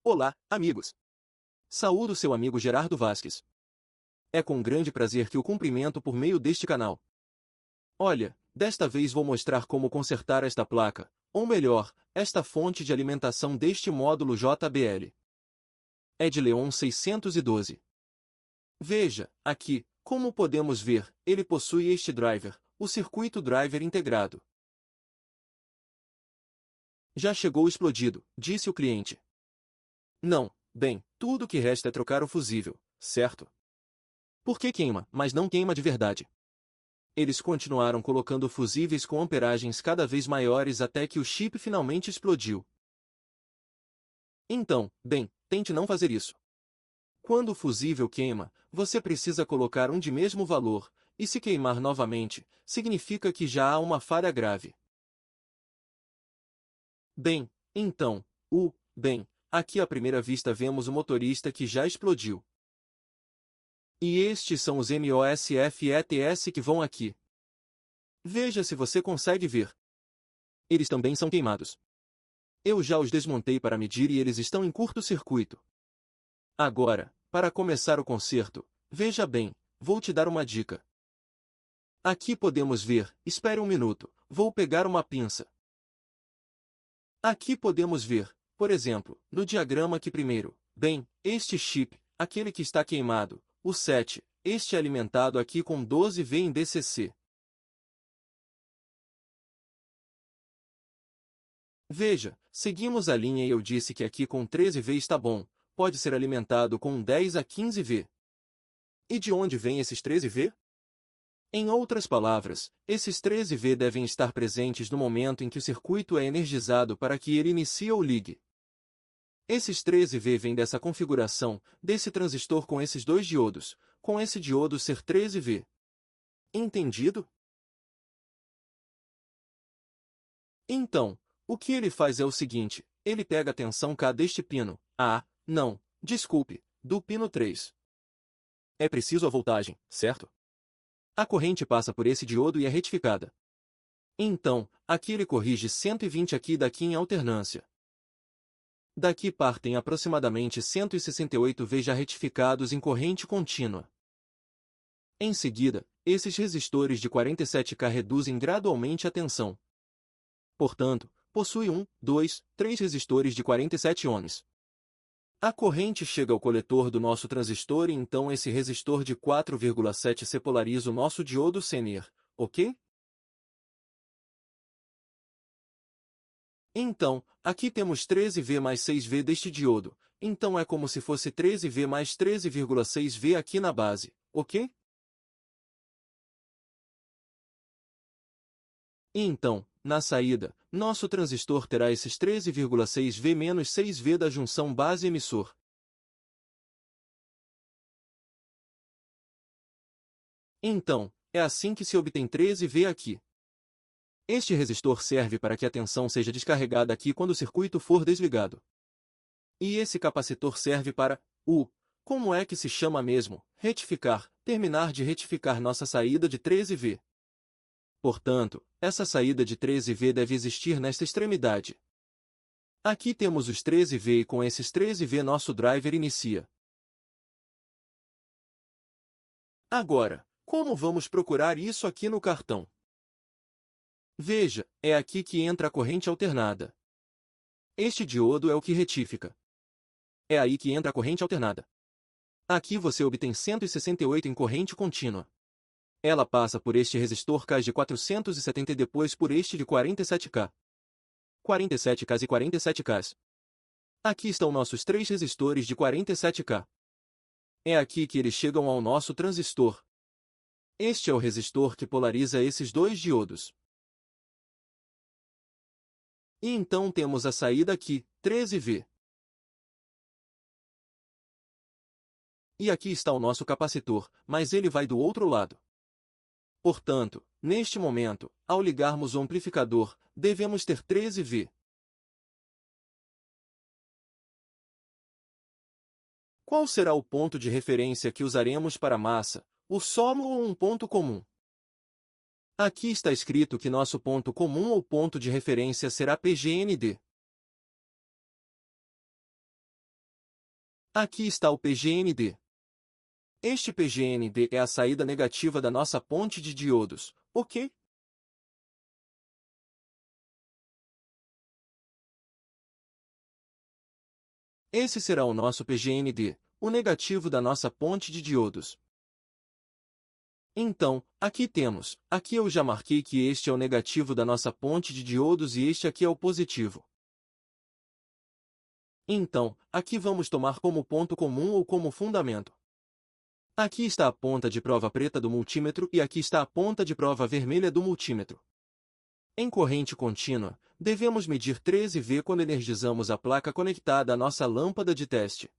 Olá, amigos! Saúdo seu amigo Gerardo Vasques. É com grande prazer que o cumprimento por meio deste canal. Olha, desta vez vou mostrar como consertar esta placa, ou melhor, esta fonte de alimentação deste módulo JBL. É de Leon 612. Veja, aqui, como podemos ver, ele possui este driver, o circuito driver integrado. Já chegou explodido, disse o cliente. Não, bem, tudo que resta é trocar o fusível, certo? Porque queima, mas não queima de verdade. Eles continuaram colocando fusíveis com amperagens cada vez maiores até que o chip finalmente explodiu. Então, bem, tente não fazer isso. Quando o fusível queima, você precisa colocar um de mesmo valor, e se queimar novamente, significa que já há uma falha grave. Bem, então, aqui à primeira vista vemos o motorista que já explodiu. E estes são os MOSFETs que vão aqui. Veja se você consegue ver. Eles também são queimados. Eu já os desmontei para medir e eles estão em curto-circuito. Agora, para começar o conserto, veja bem, vou te dar uma dica. Aqui podemos ver, espere um minuto, vou pegar uma pinça. Aqui podemos ver, por exemplo, no diagrama que primeiro, este chip, aquele que está queimado, o 7, este é alimentado aqui com 12V em DCC. Veja, seguimos a linha e eu disse que aqui com 13V está bom, pode ser alimentado com 10 a 15V. E de onde vêm esses 13V? Em outras palavras, esses 13V devem estar presentes no momento em que o circuito é energizado para que ele inicie ou ligue. Esses 13V vêm dessa configuração, desse transistor com esses dois diodos, com esse diodo ser 13V. Entendido? Então, o que ele faz é o seguinte, ele pega a tensão K deste pino, do pino 3. É preciso a voltagem, certo? A corrente passa por esse diodo e é retificada. Então, aqui ele corrige 120 aqui e daqui em alternância. Daqui partem aproximadamente 168 V já retificados em corrente contínua. Em seguida, esses resistores de 47K reduzem gradualmente a tensão. Portanto, possui 3 resistores de 47 ohms. A corrente chega ao coletor do nosso transistor e então esse resistor de 4,7 se polariza o nosso diodo Zener, ok? Então, aqui temos 13V mais 6V deste diodo, então é como se fosse 13V mais 13,6V aqui na base, ok? E então, na saída, nosso transistor terá esses 13,6V menos 6V da junção base-emissor. Então, é assim que se obtém 13V aqui. Este resistor serve para que a tensão seja descarregada aqui quando o circuito for desligado. E esse capacitor serve para, como é que se chama mesmo, terminar de retificar nossa saída de 13V. Portanto, essa saída de 13V deve existir nesta extremidade. Aqui temos os 13V e com esses 13V nosso driver inicia. Agora, como vamos procurar isso aqui no cartão? Veja, é aqui que entra a corrente alternada. Este diodo é o que retifica. É aí que entra a corrente alternada. Aqui você obtém 168 em corrente contínua. Ela passa por este resistor K de 470 e depois por este de 47K. 47K e 47K. Aqui estão nossos 3 resistores de 47K. É aqui que eles chegam ao nosso transistor. Este é o resistor que polariza esses dois diodos. E então temos a saída aqui, 13V. E aqui está o nosso capacitor, mas ele vai do outro lado. Portanto, neste momento, ao ligarmos o amplificador, devemos ter 13V. Qual será o ponto de referência que usaremos para a massa, o solo ou um ponto comum? Aqui está escrito que nosso ponto comum ou ponto de referência será PGND. Aqui está o PGND. Este PGND é a saída negativa da nossa ponte de diodos, ok? Esse será o nosso PGND, o negativo da nossa ponte de diodos. Então, aqui eu já marquei que este é o negativo da nossa ponte de diodos e este aqui é o positivo. Então, aqui vamos tomar como ponto comum ou como fundamento. Aqui está a ponta de prova preta do multímetro e aqui está a ponta de prova vermelha do multímetro. Em corrente contínua, devemos medir 13V quando energizamos a placa conectada à nossa lâmpada de teste.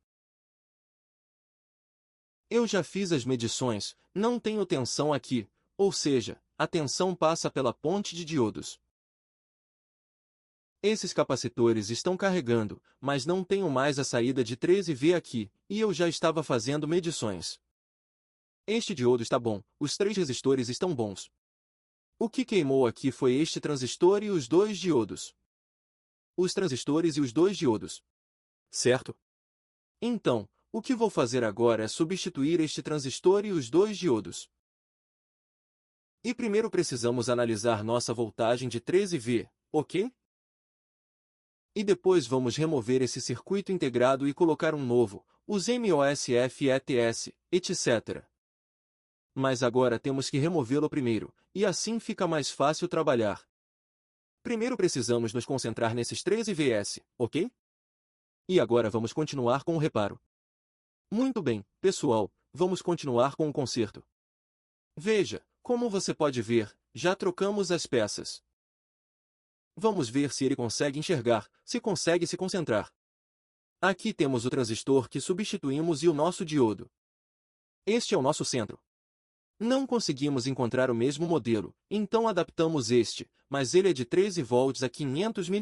Eu já fiz as medições, não tenho tensão aqui, ou seja, a tensão passa pela ponte de diodos. Esses capacitores estão carregando, mas não tenho mais a saída de 13V aqui, e eu já estava fazendo medições. Este diodo está bom, os 3 resistores estão bons. O que queimou aqui foi este transistor e os 2 diodos. Os transistores e os 2 diodos. Certo? Então, o que vou fazer agora é substituir este transistor e os 2 diodos. E primeiro precisamos analisar nossa voltagem de 13V, ok? E depois vamos remover esse circuito integrado e colocar um novo, os MOSFET, etc. Mas agora temos que removê-lo primeiro, e assim fica mais fácil trabalhar. Primeiro precisamos nos concentrar nesses 13 Vs, ok? E agora vamos continuar com o reparo. Muito bem, pessoal, vamos continuar com o conserto. Veja, como você pode ver, já trocamos as peças. Vamos ver se ele consegue enxergar, se consegue se concentrar. Aqui temos o transistor que substituímos e o nosso diodo. Este é o nosso centro. Não conseguimos encontrar o mesmo modelo, então adaptamos este, mas ele é de 13 volts a 500 mA.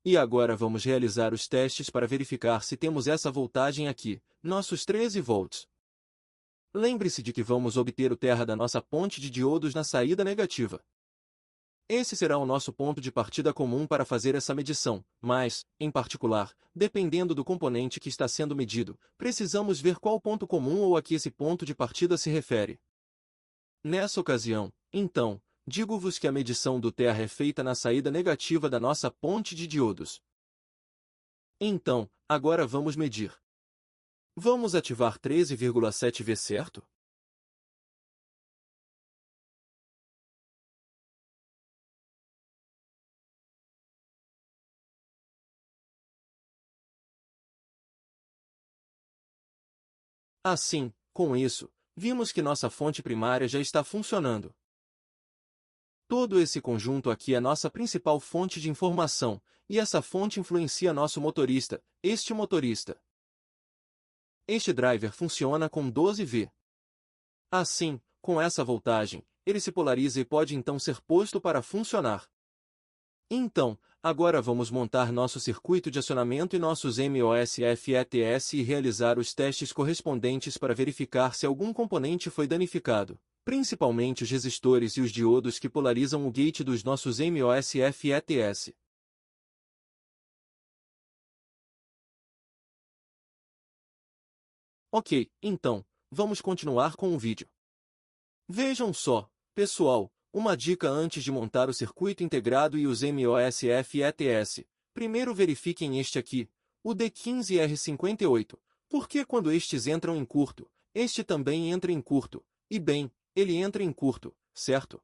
E agora vamos realizar os testes para verificar se temos essa voltagem aqui, nossos 13 volts. Lembre-se de que vamos obter o terra da nossa ponte de diodos na saída negativa. Esse será o nosso ponto de partida comum para fazer essa medição, mas, em particular, dependendo do componente que está sendo medido, precisamos ver qual ponto comum ou a que esse ponto de partida se refere. Nessa ocasião, então, digo-vos que a medição do terra é feita na saída negativa da nossa ponte de diodos. Então, agora vamos medir. Vamos ativar 13,7V, certo? Assim, com isso, vimos que nossa fonte primária já está funcionando. Todo esse conjunto aqui é nossa principal fonte de informação, e essa fonte influencia nosso motorista, este motorista. Este driver funciona com 12V. Assim, com essa voltagem, ele se polariza e pode então ser posto para funcionar. Então, agora vamos montar nosso circuito de acionamento e nossos MOSFETs e realizar os testes correspondentes para verificar se algum componente foi danificado, principalmente os resistores e os diodos que polarizam o gate dos nossos MOSFETs. Ok, então, vamos continuar com o vídeo. Vejam só, pessoal, uma dica antes de montar o circuito integrado e os MOSFETs. Primeiro verifiquem este aqui, o D15R58, porque quando estes entram em curto, este também entra em curto, e bem, ele entra em curto, certo?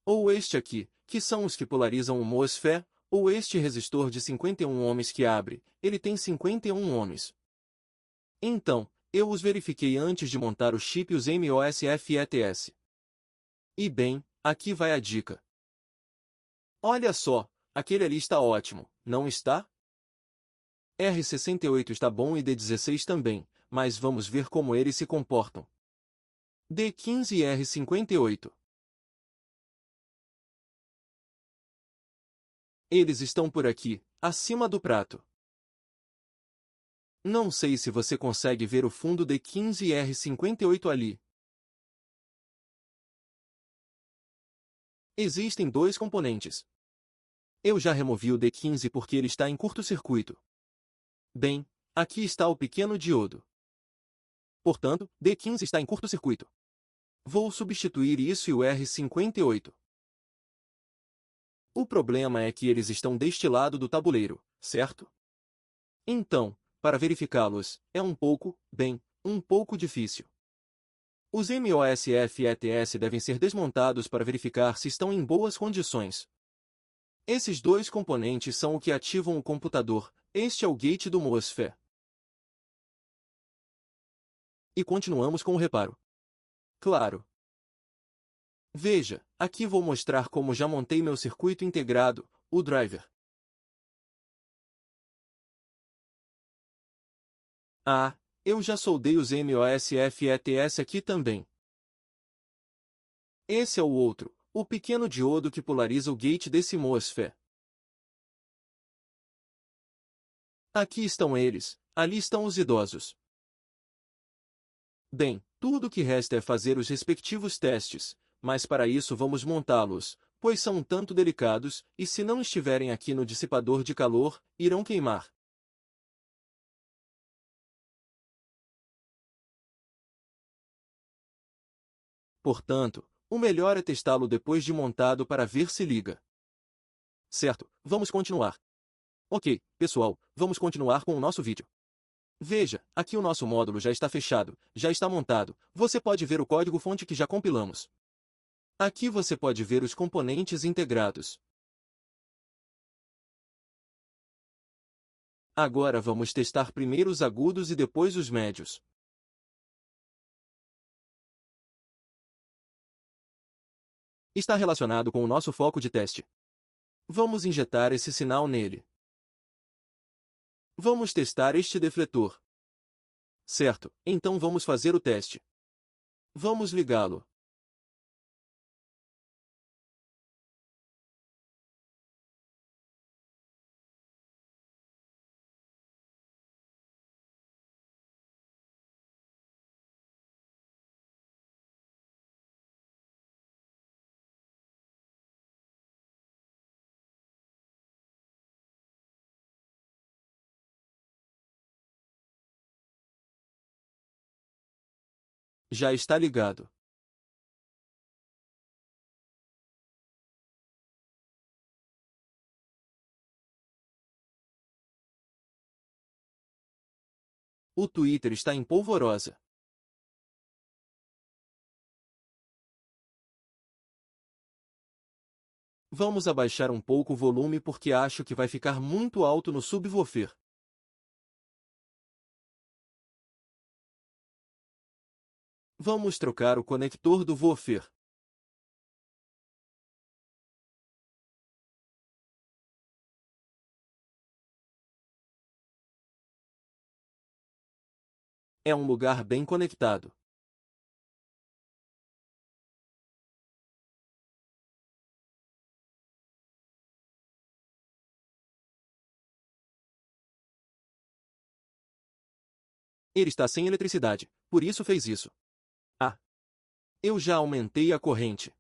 Ou este aqui, que são os que polarizam o MOSFET, ou este resistor de 51 ohms que abre, ele tem 51 ohms. Então, eu os verifiquei antes de montar o chip e os MOSFETs. E bem, aqui vai a dica. Olha só, aquele ali está ótimo, não está? R68 está bom e D16 também, mas vamos ver como eles se comportam. D15 e R58. Eles estão por aqui, acima do prato. Não sei se você consegue ver o fundo D15 e R58 ali. Existem dois componentes. Eu já removi o D15 porque ele está em curto-circuito. Bem, aqui está o pequeno diodo. Portanto, D15 está em curto-circuito. Vou substituir isso e o R58. O problema é que eles estão deste lado do tabuleiro, certo? Então, para verificá-los, é um pouco difícil. Os MOSF e ETS devem ser desmontados para verificar se estão em boas condições. Esses dois componentes são o que ativam o computador, este é o gate do MOSFET. E continuamos com o reparo. Claro. Veja, aqui vou mostrar como já montei meu circuito integrado, o driver. Ah, eu já soldei os MOSF e ETS aqui também. Esse é o outro, o pequeno diodo que polariza o gate desse MOSFET. Aqui estão eles, ali estão os idosos. Bem, tudo o que resta é fazer os respectivos testes, mas para isso vamos montá-los, pois são um tanto delicados, e se não estiverem aqui no dissipador de calor, irão queimar. Portanto, o melhor é testá-lo depois de montado para ver se liga. Certo, vamos continuar. Ok, pessoal, vamos continuar com o nosso vídeo. Veja, aqui o nosso módulo já está fechado, já está montado, você pode ver o código-fonte que já compilamos. Aqui você pode ver os componentes integrados. Agora vamos testar primeiro os agudos e depois os médios. Está relacionado com o nosso foco de teste. Vamos injetar esse sinal nele. Vamos testar este defletor. Certo, então vamos fazer o teste. Vamos ligá-lo. Já está ligado. O Twitter está em polvorosa. Vamos abaixar um pouco o volume porque acho que vai ficar muito alto no subwoofer. Vamos trocar o conector do woofer. É um lugar bem conectado. Ele está sem eletricidade, por isso fez isso. Ah! Eu já aumentei a corrente.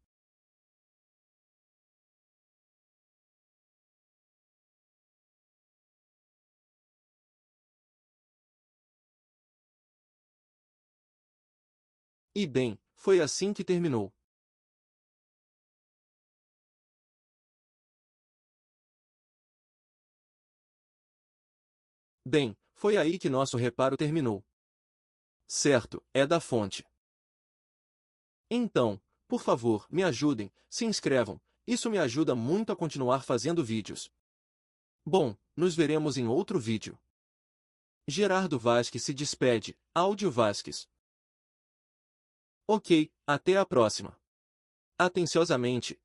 E bem, foi assim que terminou. Bem, foi aí que nosso reparo terminou. Certo, é da fonte. Então, por favor, me ajudem, se inscrevam, isso me ajuda muito a continuar fazendo vídeos. Bom, nos veremos em outro vídeo. Gerardo Vasques se despede, Áudio Vasques. Ok, até a próxima. Atenciosamente,